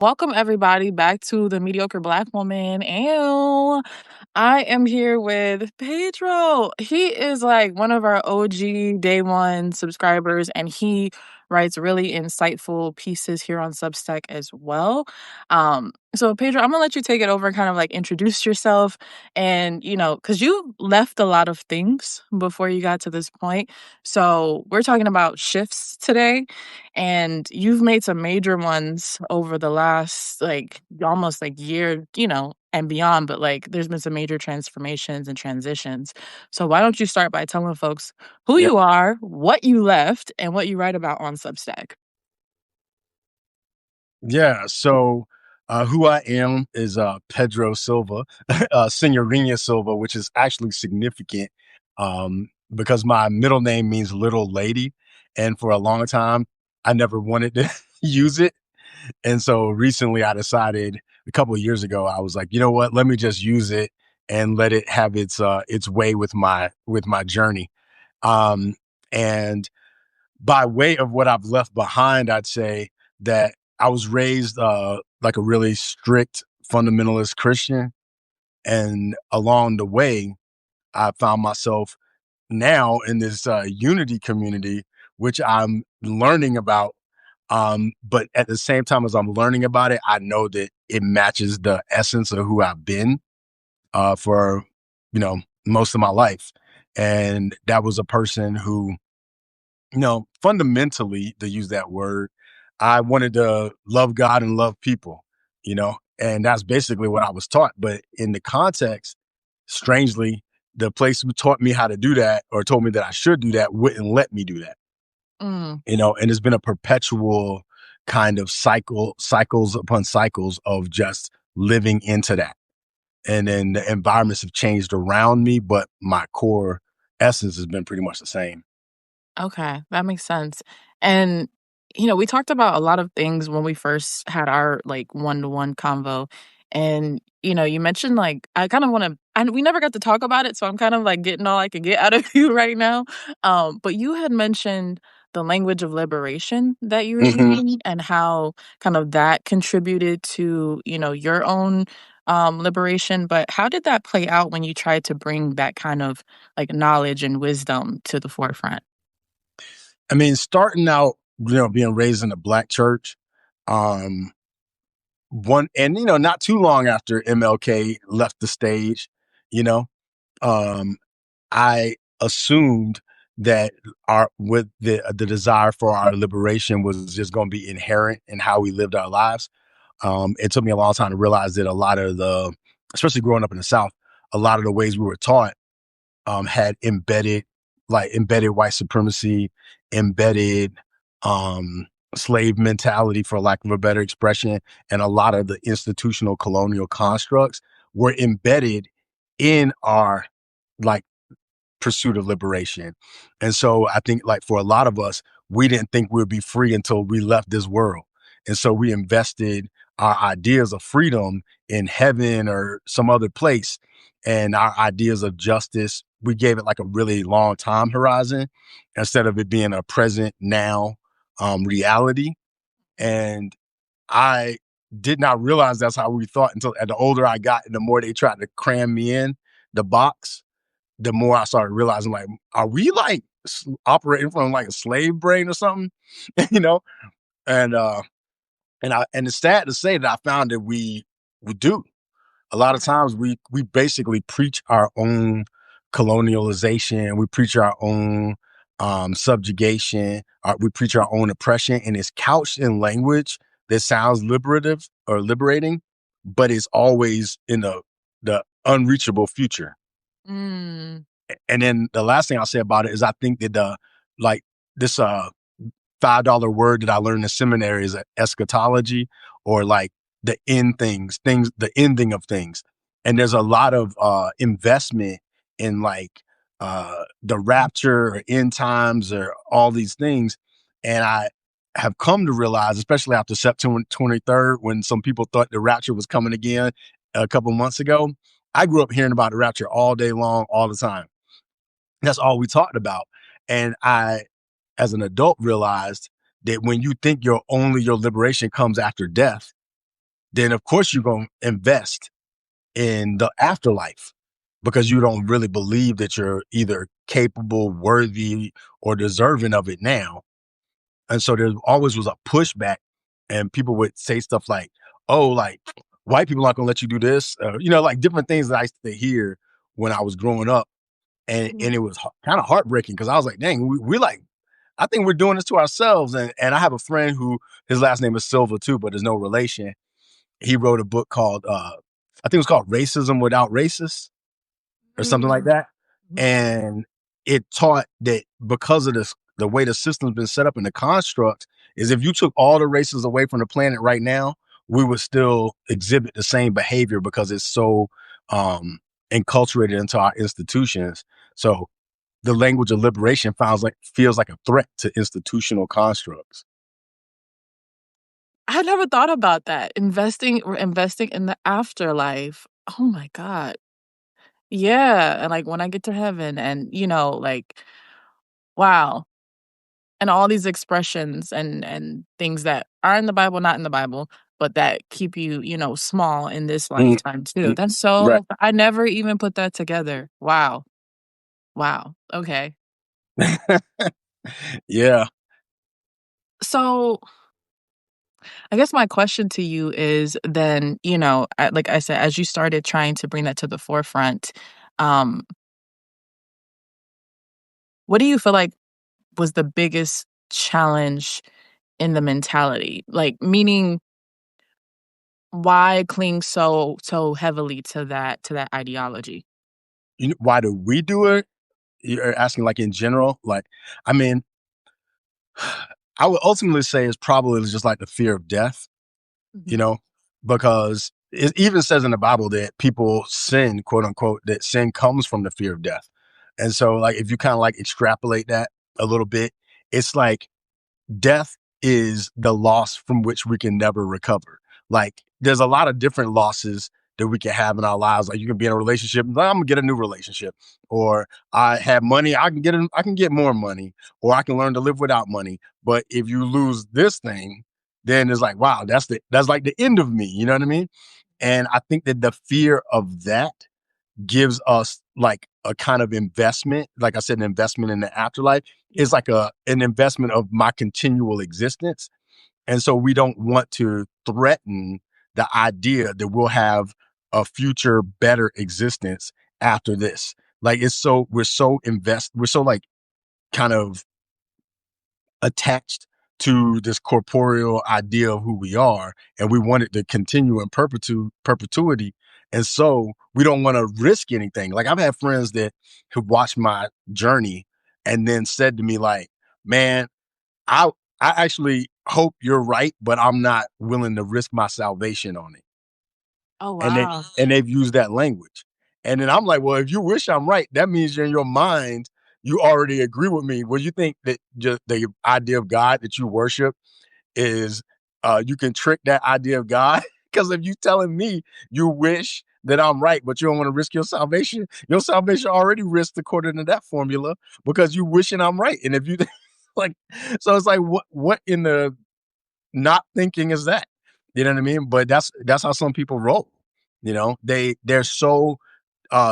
Welcome everybody back to the Mediocre Black Woman. Ew. I am here with Pedro. He is like one of our OG day one subscribers, and he writes really insightful pieces here on Substack as well. So Pedro, I'm gonna let you take it over and kind of like introduce yourself, and because you left a lot of things before you got to this point. So we're talking about shifts today, and you've made some major ones over the last like almost like year, and beyond, but like there's been some major transformations and transitions. So why don't you start by telling folks who Yeah, you are, what you left, and what you write about on Substack? yeah. Who I am is Pedro Silva, Signorina Silva, which is actually significant because my middle name means little lady, and for a long time I never wanted to use it, and so recently I decided a couple of years ago I was like, you know what, let me just use it and let it have its way with my journey, um, and by way of what I've left behind, I'd say that I was raised like a really strict fundamentalist Christian. And along the way, I found myself now in this unity community, which I'm learning about. But at the same time as I'm learning about it, I know that it matches the essence of who I've been for, most of my life. And that was a person who fundamentally, to use that word, I wanted to love God and love people, and that's basically what I was taught. But in the context, strangely, the place who taught me how to do that or told me that I should do that wouldn't let me do that, Mm, and it's been a perpetual kind of cycles upon cycles of just living into that. And then the environments have changed around me, but my core essence has been pretty much the same. okay, that makes sense. And we talked about a lot of things when we first had our like one-to-one convo. And you mentioned like I kind of want to, and we never got to talk about it, so I'm kind of like getting all I can get out of you right now. But you had mentioned the language of liberation that you were using and how kind of that contributed to your own liberation. But how did that play out when you tried to bring that kind of like knowledge and wisdom to the forefront? I mean, starting out, being raised in a black church, um, not too long after MLK left the stage, you know, um, I assumed that our with the desire for our liberation was just going to be inherent in how we lived our lives. It took me a long time to realize that a lot of especially growing up in the South, a lot of the ways we were taught had embedded white supremacy, embedded um, slave mentality, for lack of a better expression, and a lot of the institutional colonial constructs were embedded in our like pursuit of liberation. And so I think like for a lot of us, we didn't think we'd be free until we left this world. And so we invested our ideas of freedom in heaven or some other place. And our ideas of justice, we gave it like a really long time horizon instead of it being a present now reality. And I did not realize that's how we thought until the older I got and the more they tried to cram me in the box, the more I started realizing, like, are we like operating from like a slave brain or something? you know? And and it's sad to say that I found that we do. A lot of times we basically preach our own colonialization, we preach our own subjugation, we preach our own oppression, and it's couched in language that sounds liberative or liberating, but it's always in the unreachable future. Mm. And then the last thing I'll say about it is I think that like this $5 word that I learned in seminary is eschatology, or like the end things, the ending of things. And there's a lot of investment in like the rapture or end times or all these things. And I have come to realize, especially after September 23rd, when some people thought the rapture was coming again a couple months ago, I grew up hearing about the rapture all day long, all the time. That's all we talked about. And I, as an adult, realized that when you think your liberation comes after death, then of course you're going to invest in the afterlife because you don't really believe that you're either capable, worthy, or deserving of it now. And so there always was a pushback, and people would say stuff like, "Oh, like white people aren't going to let you do this," like different things that I used to hear when I was growing up, and Mhm. it was kind of heartbreaking because I was like, "Dang, we like." I think we're doing this to ourselves. And I have a friend who his last name is Silva too, but there's no relation. He wrote a book called I think it was called Racism Without Racists or something like Mm. that. Mhm. And it taught that because of this, the way the system's been set up and the construct is if you took all the races away from the planet right now, we would still exhibit the same behavior because it's so enculturated into our institutions. So the language of liberation feels like a threat to institutional constructs. I never thought about that. Investing in the afterlife. Oh my god. Yeah, and, like, when I get to heaven and, like, wow. And all these expressions and things that are in the Bible, not in the Bible, but that keep you, small in this Mm, lifetime too. mm, That's right. so I never even put that together. Wow. Wow. Okay. Yeah. So, I guess my question to you is then, like I said, as you started trying to bring that to the forefront, um, what do you feel like was the biggest challenge in the mentality? Like, meaning why cling so heavily to that ideology? Why do we do it? You're asking like in general? Like, I mean, I would ultimately say it's probably just like the fear of death, you Mhm. know, because it even says in the Bible that people sin, quote unquote, that sin comes from the fear of death. And so, like, if you kind of like extrapolate that a little bit, it's like death is the loss from which we can never recover. Like there's a lot of different losses that we can have in our lives. Like you can be in a relationship, I'm gonna get a new relationship, or I have money, I can get more money, or I can learn to live without money. But if you lose this thing, then it's like, wow, that's like the end of me. You know what I mean? And I think that the fear of that gives us like a kind of investment, like I said, an investment in the afterlife is Yeah. like an investment of my continual existence. And so we don't want to threaten the idea that we'll have a future better existence after this. Like we're so like kind of attached to this corporeal idea of who we are, and we want it to continue in perpetuity. And so we don't want to risk anything. Like I've had friends that have watched my journey and then said to me, like, man, I I actually hope you're right, but I'm not willing to risk my salvation on it. Oh, And they wow. and they've used that language. And then I'm like, well, if you wish I'm right, that means in your mind you already agree with me. Well, you think that just the idea of God that you worship is you can trick that idea of God? Because if you telling me you wish that I'm right, but you don't want to risk your salvation already risked according to that formula because you wishing I'm right. And if you like, so it's like what in the not thinking is that? You know what I mean? But that's how some people roll. They're so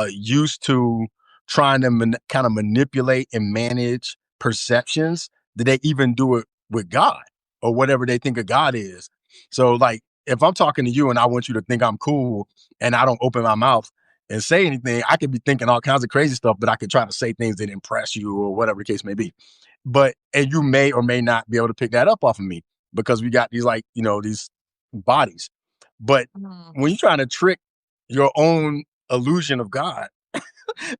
used to trying to kind of manipulate and manage perceptions that they even do it with God or whatever they think of God is. So, like, if I'm talking to you and I want you to think I'm cool and I don't open my mouth and say anything, I could be thinking all kinds of crazy stuff, but I could try to say things that impress you or whatever the case may be. And you may or may not be able to pick that up off of me because we got these, like, these bodies. But Mm. when you're trying to trick your own illusion of God,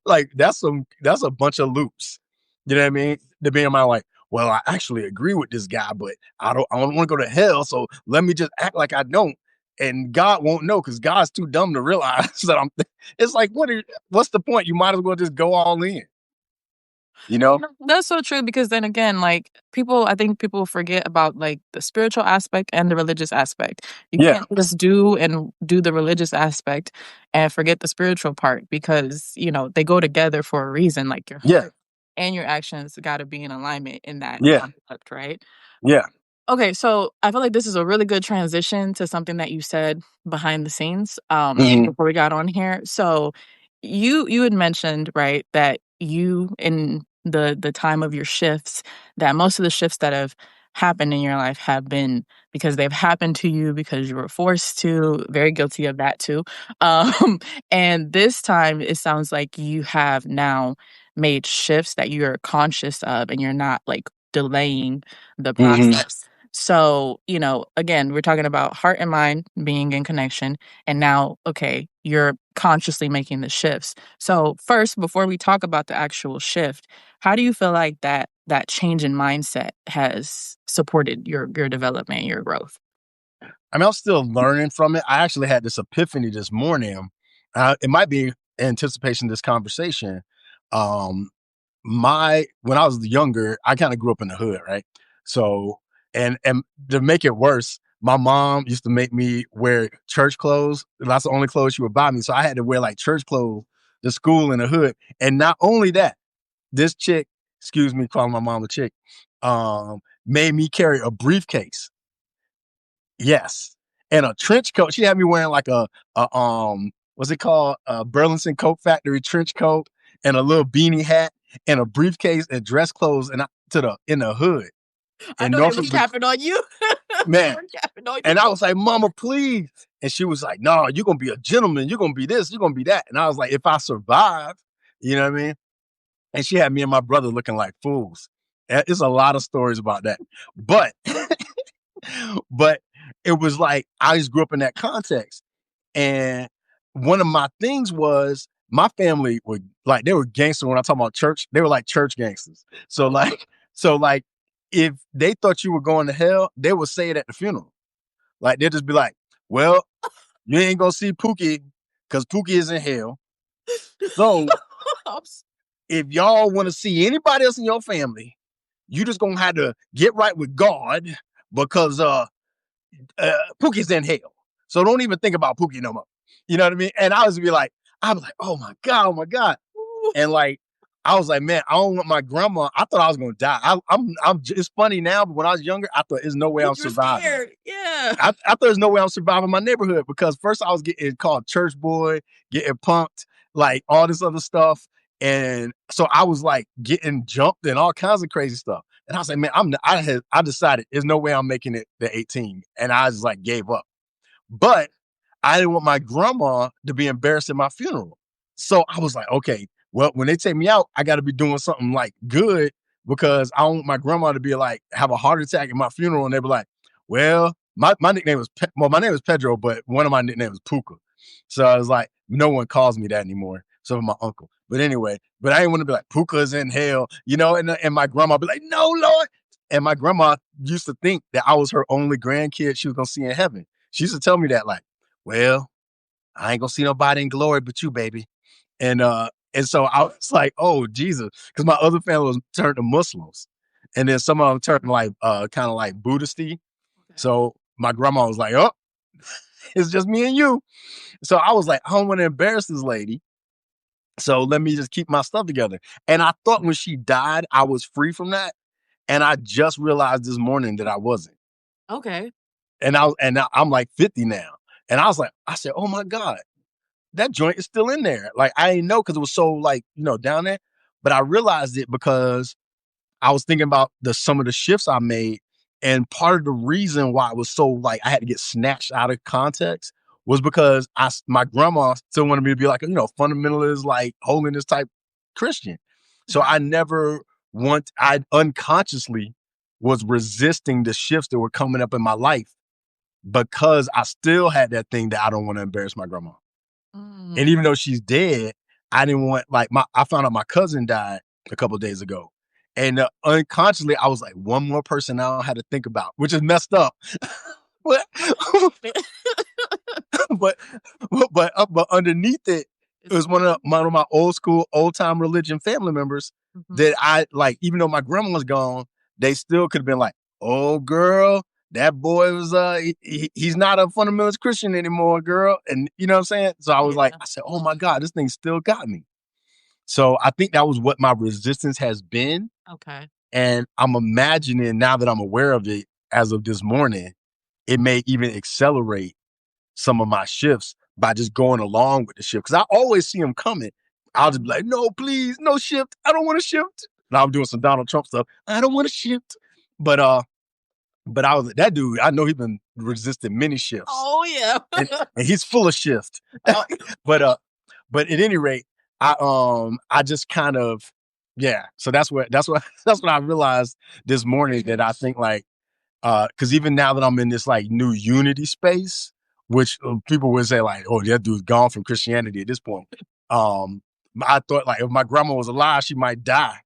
like that's a bunch of loops. You know what I mean? To be in my like, well, I actually agree with this guy, but I don't want to go to hell. So let me just act like I don't. And God won't know because God's too dumb to realize that it's like, what's the point? You might as well just go all in, you know? That's so true because then again, like, I think people forget about, like, the spiritual aspect and the religious aspect. You Yeah, can't just do the religious aspect and forget the spiritual part because, they go together for a reason, like, your yeah, heart and your actions gotta be in alignment in that yeah, concept, right? yeah. Okay, so I feel like this is a really good transition to something that you said behind the scenes, Mhm. before we got on here. So you had mentioned, right, that you in the time of your shifts, that most of the shifts that have happened in your life have been because they've happened to you because you were forced to. Very guilty of that too. Um, and this time it sounds like you have now made shifts that you're conscious of and you're not like delaying the Mhm. process. So, again, we're talking about heart and mind being in connection. And now, okay, you're consciously making the shifts. So, first, before we talk about the actual shift, how do you feel like that change in mindset has supported your development, your growth? I mean, I'm still learning from it. I actually had this epiphany this morning. It might be in anticipation of this conversation. Um, when I was younger, I kind of grew up in the hood, right? So, and to make it worse, my mom used to make me wear church clothes. That's the only clothes she would buy me. So I had to wear like church clothes to school in the hood. And not only that, this chick, excuse me, calling my mom a chick, made me carry a briefcase. Yes. And a trench coat. She had me wearing like what's it called? A Burlington Coat Factory trench coat and a little beanie hat and a briefcase and dress clothes and in the hood I in know they was Norfolk, capping on you. They man. were capping on you. And I was like, Mama, please. And she was like, No, you're gonna be a gentleman. You're gonna be this, you're gonna be that. And I was like, if I survive, you know what I mean? And she had me and my brother looking like fools. It's a lot of stories about that. But but it was like I just grew up in that context. And one of my things was my family were like they were gangster when I talk about church, they were like church gangsters. So like if they thought you were going to hell, they would say it at the funeral. Like they'd just be like, well, you ain't gonna see Pookie because Pookie is in hell. So if y'all want to see anybody else in your family, you just gonna have to get right with God because Pookie's in hell. So don't even think about Pookie no more. You know what I mean? And I was like, oh my God, oh my God. And like, I was like, man, I don't want my grandma. I thought I was gonna die. It's funny now, but when I was younger, I thought there's no way I'm You're surviving. scared. Yeah. I thought there's no way I'm surviving my neighborhood because first I was getting called church boy, getting punked, like all this other stuff. And so I was like getting jumped and all kinds of crazy stuff. And I was like, man, I decided there's no way I'm making it to 18. And I just like gave up. But I didn't want my grandma to be embarrassed at my funeral. So I was like, okay, well, when they take me out, I got to be doing something like good because I don't want my grandma to be like, have a heart attack at my funeral. And they be like, well, my nickname was, my name is Pedro, but one of my nicknames was Puka. So I was like, no one calls me that anymore. So my uncle. But anyway, but I didn't want to be like, Puka's in hell, and my grandma be like, no, Lord. And my grandma used to think that I was her only grandkid she was going to see in heaven. She used to tell me that, like, well, I ain't gonna see nobody in glory but you, baby. And so I was like, oh Jesus, because my other family was turned to Muslims, and then some of them turned like kind of like Buddhisty. Okay. So my grandma was like, oh, it's just me and you. So I was like, I don't want to embarrass this lady. So let me just keep my stuff together. And I thought when she died, I was free from that. And I just realized this morning that I wasn't. Okay. And I'm like 50 now. And I said, oh my God, that joint is still in there. Like I didn't know because it was so like, down there. But I realized it because I was thinking about some of the shifts I made. And part of the reason why it was so like I had to get snatched out of context was because my grandma still wanted me to be like, fundamentalist, like holiness type Christian. So Right. I unconsciously was resisting the shifts that were coming up in my life because I still had that thing that I don't want to embarrass my grandma. And Mm. even though she's dead, I didn't want I found out my cousin died a couple of days ago. And unconsciously, I was like, one more person I don't have to think about, which is messed up. but, but, but underneath it, it It's was one of my old school, old time religion family members Mhm. that I like, even though my grandma's gone, they still could have been like, oh, girl, that boy was he's not a fundamentalist Christian anymore, girl. And you know what I'm saying? So Yeah. I said, oh my God, this thing still got me. So I think that was what my resistance has been. Okay. And I'm imagining now that I'm aware of it, as of this morning, it may even accelerate some of my shifts by just going along with the shift. Cause I always see them coming. I'll just be like, no, please, no shift. I don't want to shift. And I'm doing some Donald Trump stuff. I don't want to shift. But I was that dude, I know he's been resisting many shifts. Oh yeah. And he's full of shift. Oh, But but at any rate, I just kind of yeah. So that's what that's what I realized this morning that I think like because even now that I'm in this like new unity space, which people would say like, oh, that dude's gone from Christianity at this point. I thought like if my grandma was alive, she might die.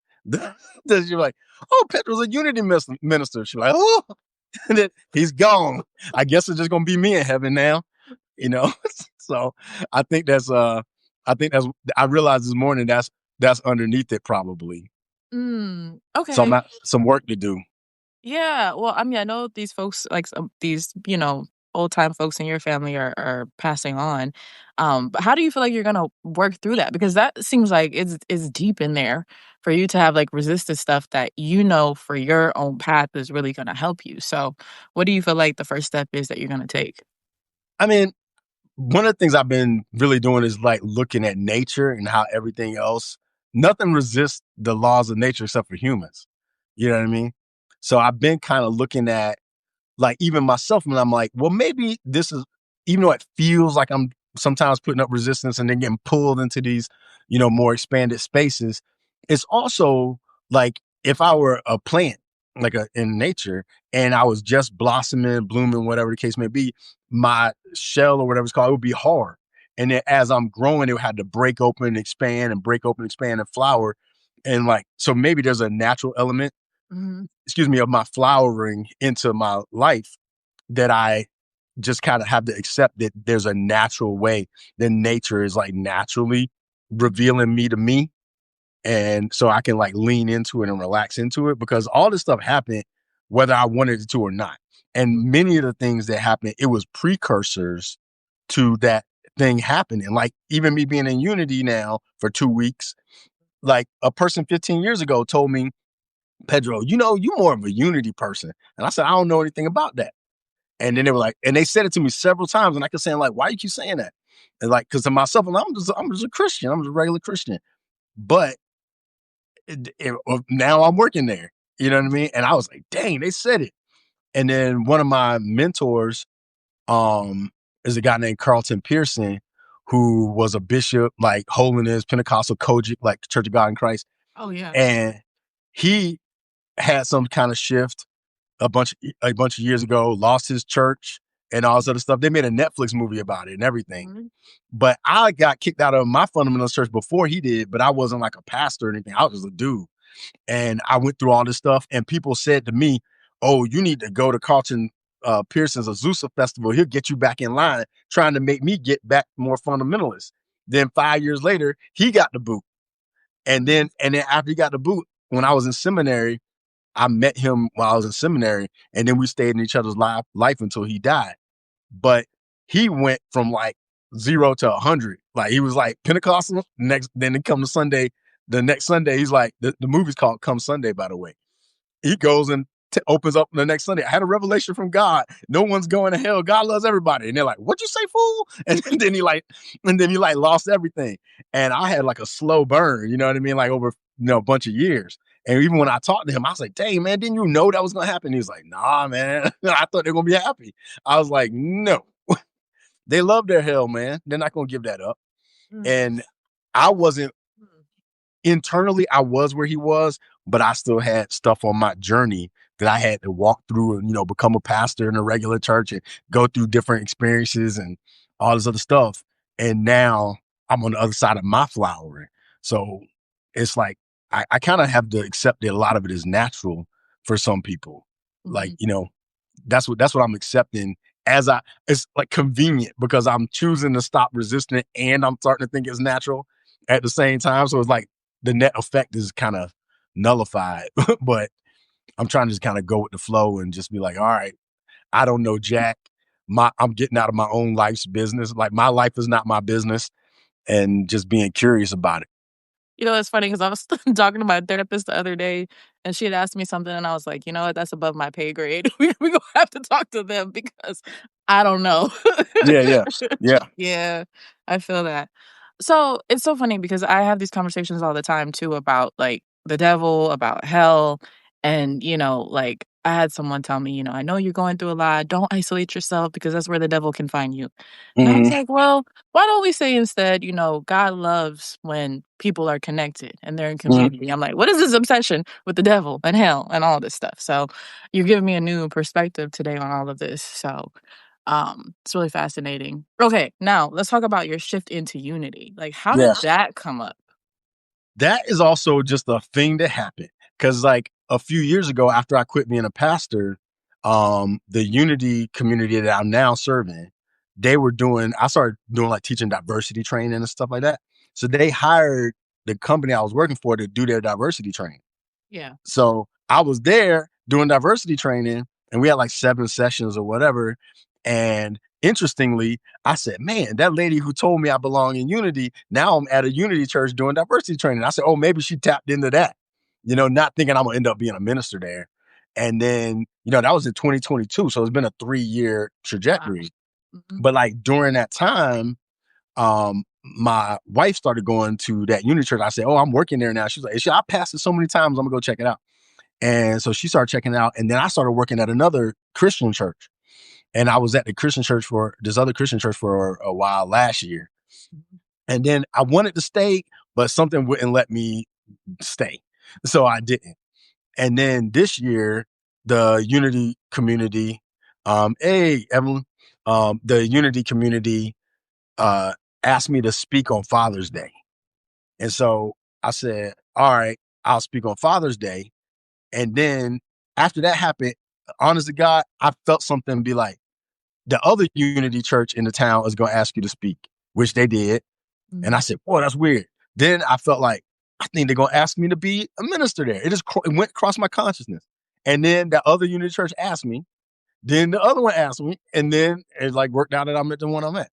She's like, oh, Petro's a unity minister. She's like, oh, he's gone. I guess it's just gonna be me in heaven now, you know. So I think that's I realized this morning that's underneath it probably. So I'm okay. not some work to do. Yeah, well, I mean, I know these folks, like these, old time folks in your family are passing on. But how do you feel like you're gonna work through that? Because that seems like it's deep in there for you to have like resisted stuff that for your own path is really gonna help you. So, what do you feel like the first step is that you're gonna take? I mean, one of the things I've been really doing is like looking at nature and how everything else, nothing resists the laws of nature except for humans. You know what I mean? So I've been kind of looking at like even myself, and I'm like, well, maybe this is, even though it feels like I'm sometimes putting up resistance and then getting pulled into these, more expanded spaces, it's also like if I were a plant, like in nature, and I was just blossoming, blooming, whatever the case may be, my shell or whatever it's called, it would be hard. And then as I'm growing, it had to break open and expand and break open, expand and flower. And like, so maybe there's a natural element, Mhm. excuse me, of my flowering into my life that I just kind of have to accept that there's a natural way that nature is like naturally revealing me to me. And so I can like lean into it and relax into it because all this stuff happened whether I wanted it to or not. And many of the things that happened, it was precursors to that thing happening. Like even me being in Unity now for 2 weeks, like a person 15 years ago told me, Pedro, you more of a Unity person. And I said, I don't know anything about that. And then they were like, and they said it to me several times. And I kept saying, like, why you keep saying that? And like, because to myself, I'm just a Christian. I'm just a regular Christian. But now I'm working there. You know what I mean? And I was like, dang, they said it. And then one of my mentors um, is a guy named Carlton Pearson, who was a bishop, like holiness, Pentecostal, Kojic, like Church of God in Christ. Oh yeah. And he had some kind of shift a bunch of years ago, lost his church and all this other stuff. They made a Netflix movie about it and everything. Mhm. But I got kicked out of my fundamentalist church before he did, but I wasn't like a pastor or anything. I was just a dude. And I went through all this stuff, and people said to me, oh, you need to go to Carlton Pearson's Azusa Festival. He'll get you back in line, trying to make me get back more fundamentalist. Then 5 years later, he got the boot. And then after he got the boot, when I was in seminary, I met him while I was in seminary, and then we stayed in each other's life until he died. But he went from like 0 to 100. Like he was like Pentecostal. Then it come to Sunday. The next Sunday, he's like the movie's called Come Sunday, by the way. He goes and opens up the next Sunday. I had a revelation from God. No one's going to hell. God loves everybody. And they're like, "What'd you say, fool?" And then he lost everything. And I had like a slow burn. You know what I mean? Like over a bunch of years. And even when I talked to him, I was like, dang, man, didn't you know that was going to happen? He was like, nah, man. I thought they were going to be happy. I was like, no. They love their hell, man. They're not going to give that up. Mm. And I wasn't internally, I was where he was, but I still had stuff on my journey that I had to walk through and, become a pastor in a regular church and go through different experiences and all this other stuff. And now I'm on the other side of my flowering. So it's like, I kind of have to accept that a lot of it is natural for some people. Like, Mhm. that's what I'm accepting it's like convenient because I'm choosing to stop resisting it and I'm starting to think it's natural at the same time. So it's like the net effect is kind of nullified, but I'm trying to just kind of go with the flow and just be like, all right, I don't know Jack. I'm getting out of my own life's business. Like my life is not my business and just being curious about it. You know, it's funny because I was talking to my therapist the other day, and she had asked me something, and I was like, "You know what? That's above my pay grade. We gonna have to talk to them because I don't know." Yeah, yeah, yeah. Yeah, I feel that. So, it's so funny because I have these conversations all the time too about, like, the devil, about hell, and, like, I had someone tell me, "I know you're going through a lot. Don't isolate yourself because that's where the devil can find you." And I was Hmm. like, "Well, why don't we say instead, God loves when people are connected and they're in Hmm. community." I'm like, what is this obsession with the devil and hell and all this stuff? So you're giving me a new perspective today on all of this. So it's really fascinating. Okay, now let's talk about your shift into unity. Like, how did Yeah. that come up? That is also just a thing that happened. Cause like a few years ago, after I quit being a pastor, the Unity community that I'm now serving, I started doing like teaching diversity training and stuff like that. So they hired the company I was working for to do their diversity training. Yeah. So I was there doing diversity training and we had like 7 sessions or whatever. And interestingly, I said, man, that lady who told me I belong in Unity, now I'm at a Unity church doing diversity training. I said, oh, maybe she tapped into that, not thinking I'm going to end up being a minister there. And then, that was in 2022. So it's been a 3-year Wow. trajectory. Hmm. But like during that time, my wife started going to that Unity church. I said, oh, I'm working there now. She's like, I passed it so many times. I'm going to go check it out. And so she started checking it out. And then I started working at another Christian church. And I was at this other Christian church for a while last year. And then I wanted to stay, but something wouldn't let me stay. So I didn't. And then this year, the Unity community, hey, Evelyn, the Unity community uh, asked me to speak on Father's Day. And so I said, all right, I'll speak on Father's Day. And then after that happened, honest to God, I felt something be like, the other Unity church in the town is going to ask you to speak, which they did. And I Hmm. said, boy, that's weird. Then I felt like, I think they're going to ask me to be a minister there. It went across my consciousness. And then the other Unity church asked me. Then the other one asked me. And then it like worked out that I'm at the one I'm at.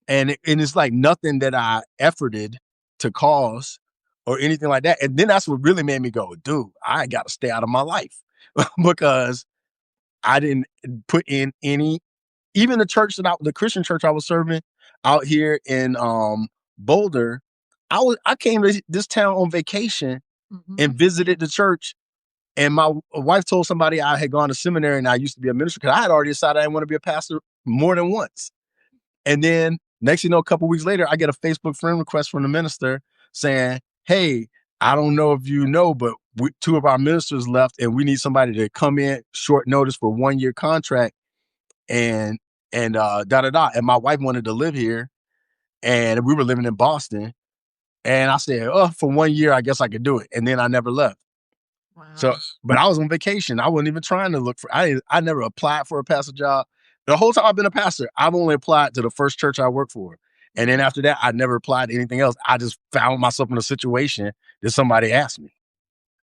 And it's like nothing that I efforted to cause or anything like that. And then that's what really made me go, dude, I got to stay out of my life because I didn't put in any, even the Christian church I was serving out here in Boulder. I came to this town on vacation Hmm. and visited the church. And my wife told somebody I had gone to seminary and I used to be a minister because I had already decided I didn't want to be a pastor more than once. And then next thing you know, a couple weeks later, I get a Facebook friend request from the minister saying, hey, I don't know if you know, but two of our ministers left and we need somebody to come in short notice for 1-year contract and da da da. And my wife wanted to live here and we were living in Boston. And I said, oh, for 1 year, I guess I could do it. And then I never left. So, Wow. but I was on vacation. I wasn't even trying to look for. I never applied for a pastor job. The whole time I've been a pastor, I've only applied to the first church I worked for, and then Mhm. after that, I never applied to anything else. I just found myself in a situation that somebody asked me.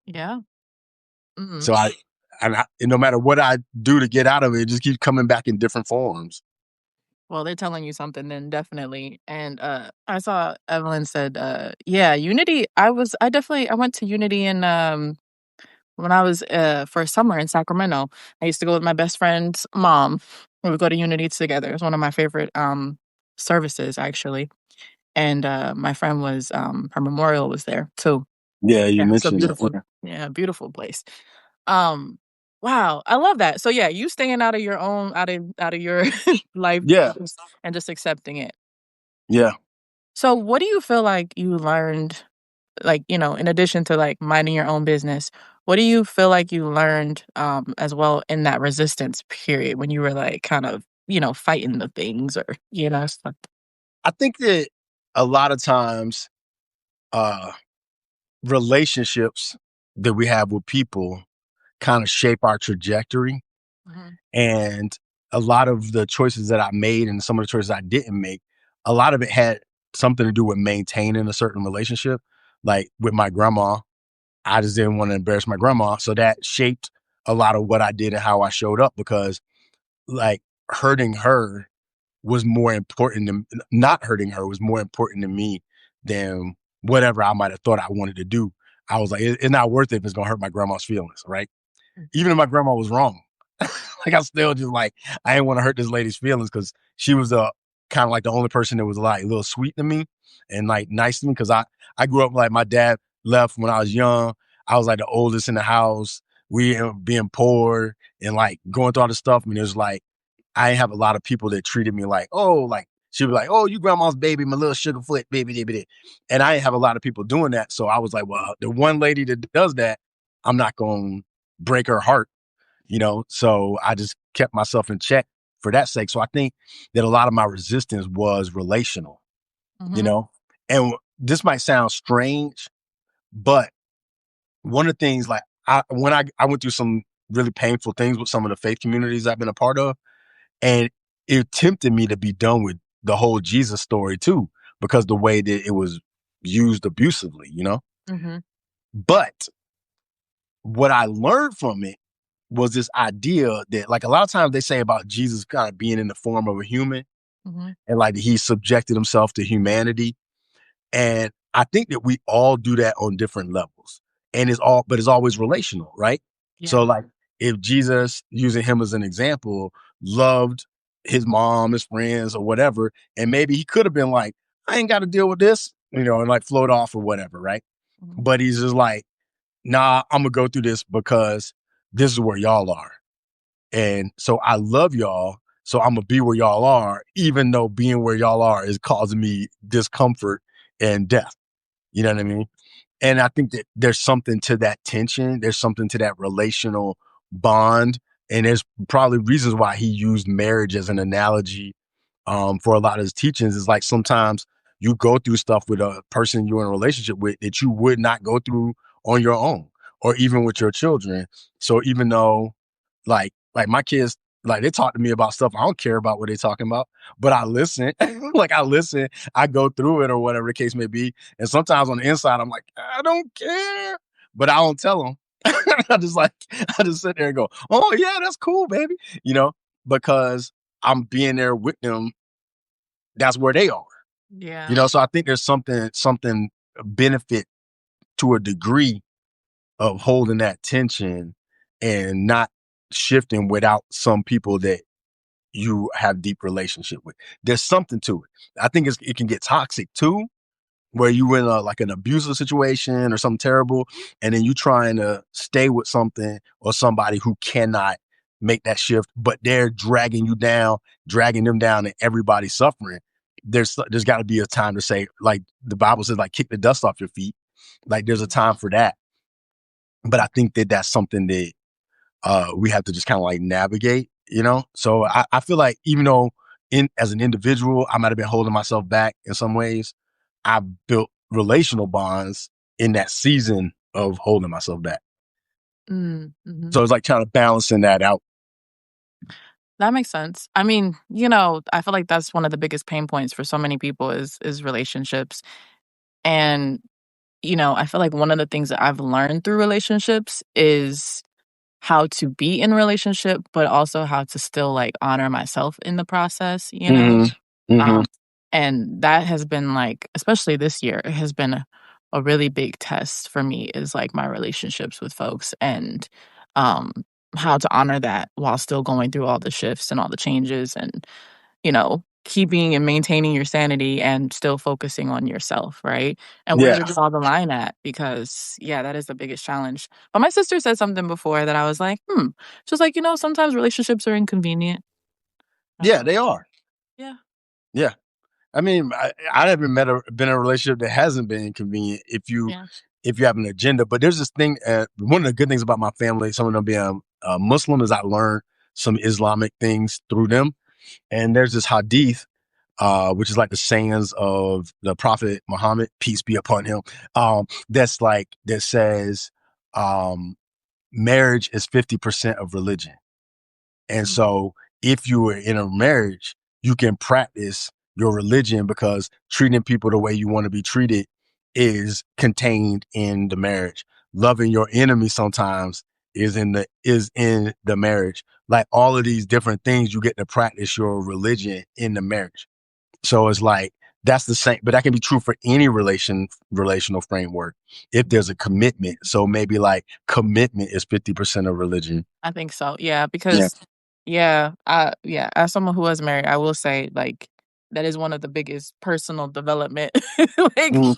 Yeah. Hmm. So and no matter what I do to get out of it, it just keeps coming back in different forms. Well, they're telling you something then definitely. And I saw Evelyn said yeah, Unity. I went to Unity in when I was for summer in Sacramento. I used to go with my best friend's mom. We would go to Unity together. It was one of my favorite services actually. And my friend was her memorial was there too. Yeah, you Yeah, it's a mentioned that. beautiful, yeah, beautiful place. Um, wow, I love that. So yeah, you staying out of your life Yeah, and just accepting it. yeah. So what do you feel like you learned, like, in addition to like minding your own business, what do you feel like you learned as well in that resistance period when you were like kind of, fighting the things or, stuff? I think that a lot of times, uh, relationships that we have with people kind of shape our trajectory. Mhm. And a lot of the choices that I made and some of the choices I didn't make, a lot of it had something to do with maintaining a certain relationship. Like with my grandma, I just didn't want to embarrass my grandma. So that shaped a lot of what I did and how I showed up because like hurting her was more important than not hurting her was more important to me than whatever I might have thought I wanted to do. I was like, it's not worth it if it's gonna hurt my grandma's feelings, right? Even if my grandma was wrong, like I still just like I didn't want to hurt this lady's feelings because she was kind of like the only person that was like a little sweet to me and like nice to me because I grew up like my dad left when I was young. I was like the oldest in the house. We being poor and like going through all this stuff. I mean, it was like I have a lot of people that treated me like, oh, like she'd be like, oh, you grandma's baby, my little sugar foot baby, baby. And I have a lot of people doing that. So I was like, well, the one lady that does that, I'm not going to break her heart, you know? So I just kept myself in check for that sake. So I think that a lot of my resistance was relational, you Mm-hmm. know? And this might sound strange, but one of the things like when I went through some really painful things with some of the faith communities I've been a part of, and it tempted me to be done with the whole Jesus story too, because the way that it was used abusively, you know? Mm-hmm. But what I learned from it was this idea that like a lot of times they say about Jesus kind of being in the form of a human Mm-hmm. and like he subjected himself to humanity. And I think that we all do that on different levels. And but it's always relational, right? So Yeah. like if Jesus, using him as an example, loved his mom, his friends, or whatever, and maybe he could have been like, I ain't got to deal with this, you know, and like float off or whatever, right? Mm-hmm. But he's just like, nah, I'm gonna go through this because this is where y'all are. And so I love y'all. So I'm gonna be where y'all are, even though being where y'all are is causing me discomfort and death. You know what I mean? And I think that there's something to that tension. There's something to that relational bond. And there's probably reasons why he used marriage as an analogy for a lot of his teachings. Is like sometimes you go through stuff with a person you're in a relationship with that you would not go through on your own or even with your children. So even though like my kids, like they talk to me about stuff I don't care about what they're talking about, but I listen. Like I listen, I go through it or whatever the case may be. And sometimes on the inside, I'm like, I don't care, but I don't tell them. I just like, I just sit there and go, oh yeah, that's cool, baby. You know, because I'm being there with them. That's where they are. You Yeah. know, so I think there's something benefit to a degree of holding that tension and not shifting without some people that you have deep relationship with. There's something to it. I think it can get toxic too, where you in like an abusive situation or something terrible, and then you trying to stay with something or somebody who cannot make that shift, but they're dragging you down, dragging them down, and everybody's suffering. There's got to be a time to say, like the Bible says, like kick the dust off your feet. Like there's a time for that. But I think that that's something that we have to just kind of like navigate, you know? So I feel like even though as an individual, I might have been holding myself back in some ways, I built relational bonds in that season of holding myself back. Mm-hmm. So it's like kind of balancing that out. That makes sense. I mean, you know, I feel like that's one of the biggest pain points for so many people is relationships. And, you know, I feel like one of the things that I've learned through relationships is how to be in a relationship, but also how to still like honor myself in the process, you know? Mm-hmm. Mm-hmm. Um, and that has been like, especially this year, it has been a really big test for me is like my relationships with folks and um how to honor that while still going through all the shifts and all the changes and, you know, keeping and maintaining your sanity and still focusing on yourself, right? And where to Yeah. draw the line at because yeah, that is the biggest challenge. But my sister said something before that I was like, She's like, you know, sometimes relationships are inconvenient. Yeah, Um, they are. yeah. Yeah. I mean, I haven't been in a relationship that hasn't been inconvenient Yeah. if you have an agenda. But there's this thing. One of the good things about my family, some of them being Muslim, is I learned some Islamic things through them. And there's this hadith, which is like the sayings of the Prophet Muhammad, peace be upon him. That says, um, marriage is 50% of religion. And Mm, so if you were in a marriage, you can practice your religion because treating people the way you want to be treated is contained in the marriage. Loving your enemy sometimes is in the marriage. Like all of these different things, you get to practice your religion in the marriage. So it's like that's the same, but that can be true for any relational framework if there's a commitment. So maybe like commitment is 50% of religion. I think so. Yeah, Yeah. because yeah, as someone who was married, I will say like that is one of the biggest personal development like Mhm.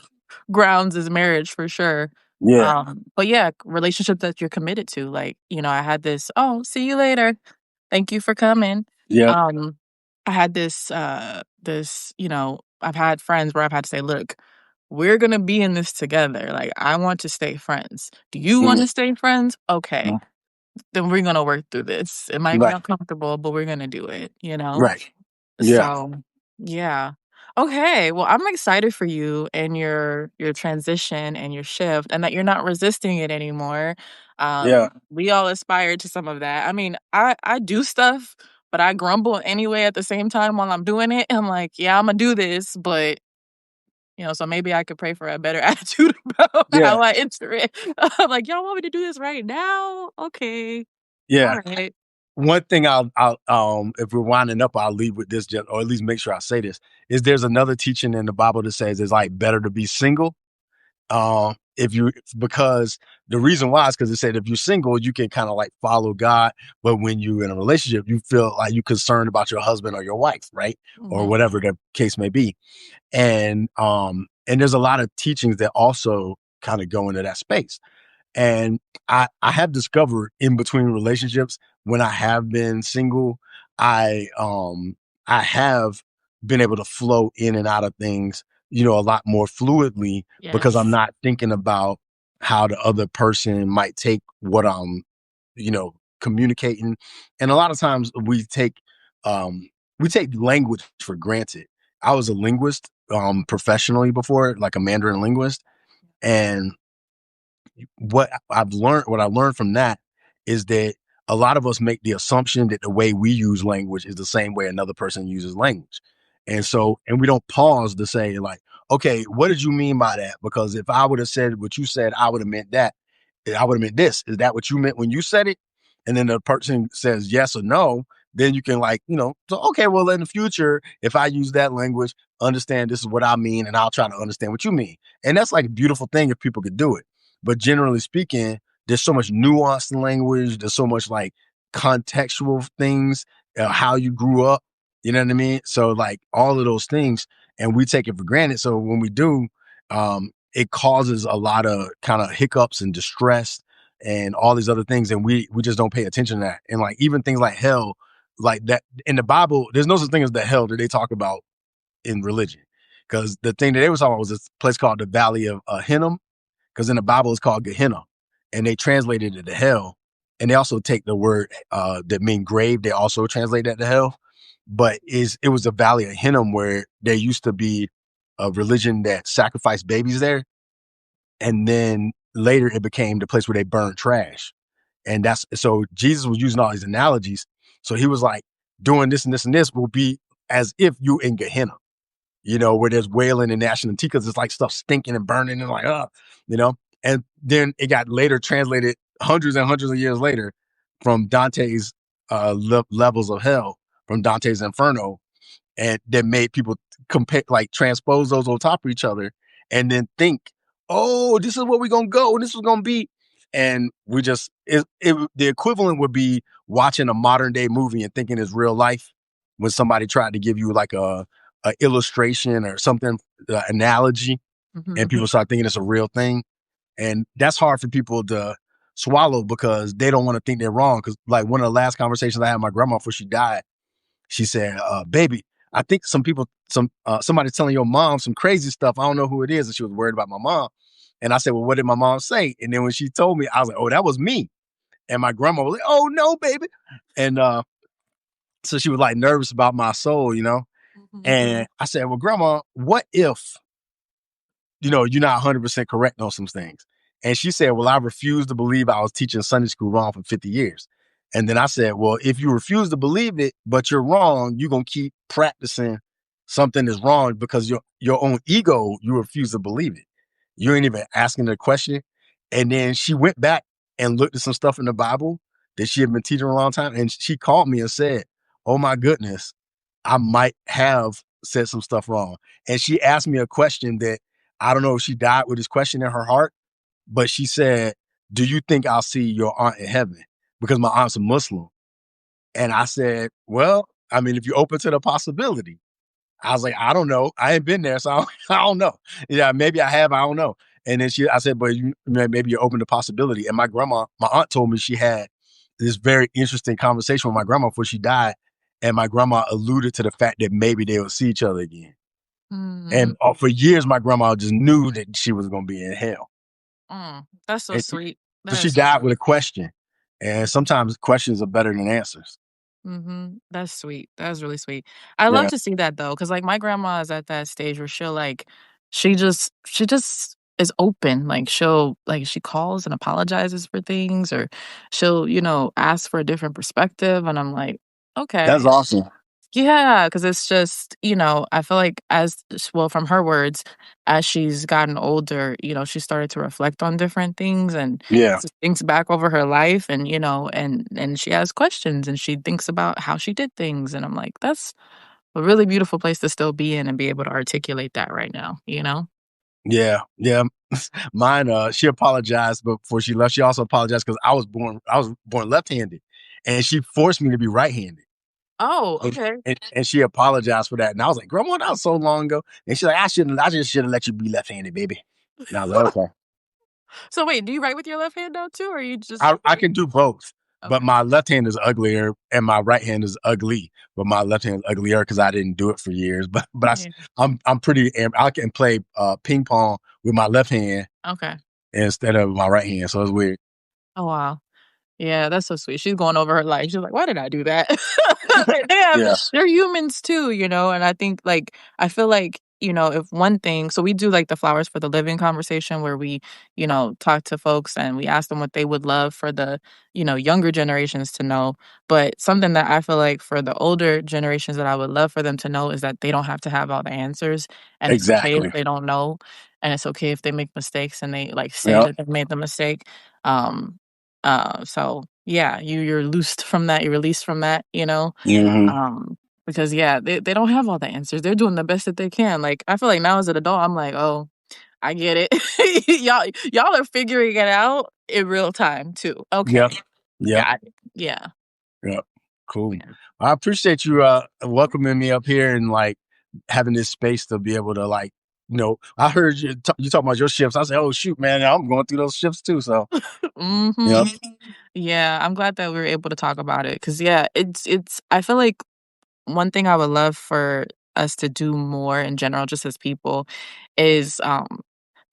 grounds is marriage for sure. Yeah. But yeah, relationship that you're committed to. Like, I had this, oh, see you later. Thank you for coming. Yep. Um, I had I've had friends where I've had to say, look, we're gonna be in this together. Like, I want to stay friends. Do you want Mhm. to stay friends? Okay, Mhm. then we're gonna work through this. It might be Right. uncomfortable, but we're gonna do it, you know? Right. Yeah. So, yeah. Okay, well, I'm excited for you and your transition and your shift and that you're not resisting it anymore. Yeah. We all aspire to some of that. I mean, I do stuff, but I grumble anyway at the same time while I'm doing it. I'm like, yeah, I'm gonna do this, but so maybe I could pray for a better attitude about Yeah. how I enter it. I'm like, y'all want me to do this right now? Okay. All Yeah. right. One thing I'll if we're winding up, I'll leave with this, just, or at least make sure I say this, is there's another teaching in the Bible that says it's like better to be single. If you because the reason why is because it said if you're single, you can kind of like follow God, but when you're in a relationship, you feel like you're concerned about your husband or your wife, right? Or Mhm. whatever the case may be. And there's a lot of teachings that also kind of go into that space. And I have discovered in between relationships when I have been single, I um I have been able to flow in and out of things, a lot more fluidly because I'm Yes. not thinking about how the other person might take what I'm, communicating. And a lot of times we take language for granted. I was a linguist professionally before, like a Mandarin linguist. And what I learned from that is that a lot of us make the assumption that the way we use language is the same way another person uses language. And we don't pause to say like, okay, what did you mean by that? Because if I would have said what you said, I would have meant that. I would have meant this. Is that what you meant when you said it? And then the person says yes or no, then you can like, so okay, well in the future, if I use that language, understand this is what I mean, and I'll try to understand what you mean. And that's like a beautiful thing if people could do it. But generally speaking, there's so much nuance in language. There's so much like contextual things, how you grew up. You know what I mean? So like all of those things, and we take it for granted. So when we do, it causes a lot of kind of hiccups and distress and all these other things, and we just don't pay attention to that. And like even things like hell, like that in the Bible, there's no such thing as the hell that they talk about in religion, because the thing that they were talking about was this place called the Valley of Hinnom, because in the Bible it's called Gehenna, and they translated it to hell. And they also take the word that mean grave. They also translate that to hell, but it was the Valley of Hinnom where there used to be a religion that sacrificed babies there, and then later it became the place where they burned trash. And that's so Jesus was using all these analogies. So he was like, doing this and this and this will be as if you in Gehenna, where there's wailing and gnashing of teeth because it's like stuff stinking and burning and like, you know. And then it got later translated hundreds and hundreds of years later from Dante's levels of hell, from Dante's Inferno, and that made people compare, like transpose those on top of each other, and then think, oh, this is where we're gonna go, and this is gonna be, and we just the equivalent would be watching a modern day movie and thinking it's real life when somebody tried to give you like a illustration or something, analogy, and Mhm. people start thinking it's a real thing, and that's hard for people to swallow because they don't want to think they're wrong. Because like one of the last conversations I had with my grandma before she died, she said, "Baby, I think somebody's telling your mom some crazy stuff. I don't know who it is." And she was worried about my mom. And I said, "Well, what did my mom say?" And then when she told me, I was like, "Oh, that was me." And my grandma was like, "Oh no, baby." And so she was like nervous about my soul. Mhm. And I said, "Well, grandma, what if you're not 100% correct on some things?" And she said, "Well, I refuse to believe I was teaching Sunday school wrong for 50 years." And then I said, "Well, if you refuse to believe it, but you're wrong, you're going to keep practicing something is wrong because your own ego, you refuse to believe it. You ain't even asking the question." And then she went back and looked at some stuff in the Bible that she had been teaching a long time. And she called me and said, "Oh my goodness, I might have said some stuff wrong. And she asked me a question that I don't know if she died with this question in her heart, but she said, "Do you think I'll see your aunt in heaven?" Because my aunt's a Muslim. And I said, "Well, I mean, if you're open to the possibility." I was like, "I don't know. I ain't been there, so I don't, I don't know. Yeah, maybe I have. I don't know." And then I said, "But maybe you're open to possibility." And my aunt told me she had this very interesting conversation with my grandma before she died. And my grandma alluded to the fact that maybe they would see each other again. Mhm. And for years, my grandma just knew that she was going to be in hell. That's so And sweet. so That she is so died with sweet. a question. And sometimes questions are better than answers. That's sweet. That's really sweet. I love Yeah, to see that though, because like, my grandma is at that stage where she'll, like she just is open, like, she calls and apologizes for things, or she'll, ask for a different perspective, and I'm like, that's "Okay." awesome. Yeah, because it's just, I feel like well, from her words, as she's gotten older, she started to reflect on different things and Yeah, just thinks back over her life and, and she has questions and she thinks about how she did things. And I'm like, that's a really beautiful place to still be in and be able to articulate that right now, you know? yeah, yeah. Mine, she apologized, but before she left, she also apologized because I was born left-handed, and she forced me to be right-handed. Oh, And, okay. and she apologized for that. And I was like, "Grandma, that was so long ago." And she's like, I just should have let you be left-handed, baby." And I was like, "Okay." So wait, do you write with your left hand now too, or you just I can do both, but okay. my left hand is uglier and my right hand is ugly. But my left hand is uglier because I didn't do it for years. Yeah. I'm I can play ping pong with my left hand Okay. instead of my right hand. So it's weird. Oh wow. Yeah, that's so sweet. She's going over her life. She's like, "Why did I do that?" They have Yeah, they're humans too, and I think, like I feel like, if one thing so we do, like, the Flowers for the Living conversation where we, talk to folks and we ask them what they would love for the, younger generations to know, but something that I feel like for the older generations that I would love for them to know is that they don't have to have all the answers, and it's okay if exactly. they don't know, and it's okay if they make mistakes and they, like, say Yep. that they made the mistake, um so yeah, you're loosed from that, you're released from that, Hmm. um, because yeah, they don't have all the answers. They're doing the best that they can. Like I feel like now as an adult, I'm like, oh, I get it. y'all are figuring it out in real time too. Yep. Okay, Yep. got it. Yeah, Yep. Cool. yeah. I appreciate you welcoming me up here and like having this space to be able to like, I heard you talk about your shifts. I said, "Oh shoot, man, I'm going through those shifts too." So, hmm yeah, Yeah, I'm glad that we were able to talk about it because yeah, it's. I feel like one thing I would love for us to do more in general, just as people, is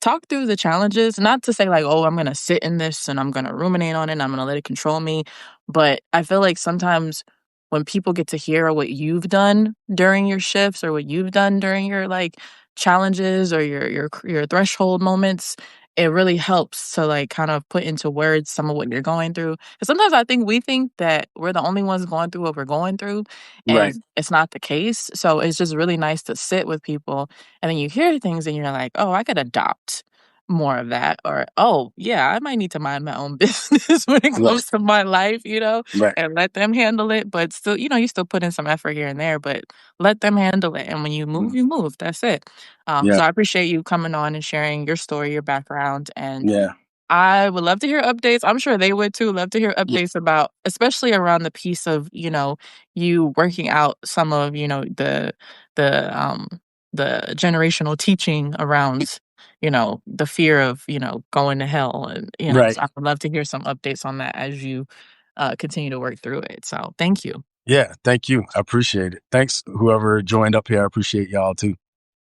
talk through the challenges. Not to say like, oh, I'm gonna sit in this and I'm gonna ruminate on it and I'm gonna let it control me. But I feel like sometimes when people get to hear what you've done during your shifts or what you've done during your like challenges or your threshold moments, it really helps to like kind of put into words some of what you're going through. Because sometimes I think we think that we're the only ones going through what we're going through, right, and it's not the case. So it's just really nice to sit with people and then you hear things and you're like, "Oh, I could adopt more of that," or, "Oh, yeah, I might need to mind my own business when it right, comes to my life," right. and let them handle it, but still, you still put in some effort here and there, but let them handle it, and when Mm, you move, that's it. yeah, So I appreciate you coming on and sharing your story, your background, and yeah, I would love to hear updates. I'm sure they would too. Love to hear yeah, updates about, especially around the piece of, you working out some of, the the generational teaching around, the fear of, going to hell. And, right. so I would love to hear some updates on that as you continue to work through it. So thank you. Yeah, thank you. I appreciate it. Thanks, whoever joined up here. I appreciate y'all too.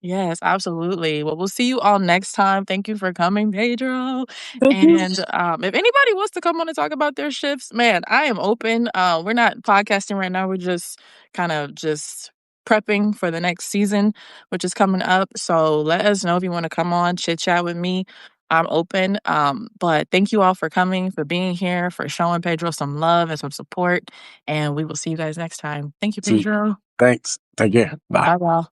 Yes, absolutely. Well, we'll see you all next time. Thank you for coming, Pedro. Thank you. And if anybody wants to come on and talk about their shifts, man, I am open. We're not podcasting right now. We're just kind of just prepping for the next season, which is coming up. So let us know if you want to come on, chit chat with me. I'm open. But thank you all for coming, for being here, for showing Pedro some love and some support. And we will see you guys next time. Thank you, Sweet. Pedro. Thanks. Take care. Bye. Bye, bye.